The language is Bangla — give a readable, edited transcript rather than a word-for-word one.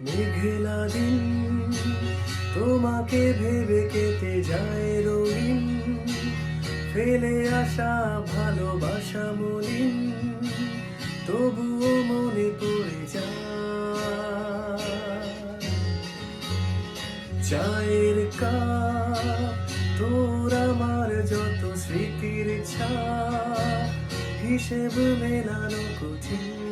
মেঘলা দিন তোমাকে ভেবে কেটে যায় রঙিন, ফেলে আসা ভালোবাসা মলিন, তবুও মনে পড়ে যায়। চায়ের কাপ তোর আমার যত স্মৃতির ছাপ, হিসেব মেলানো কঠিন।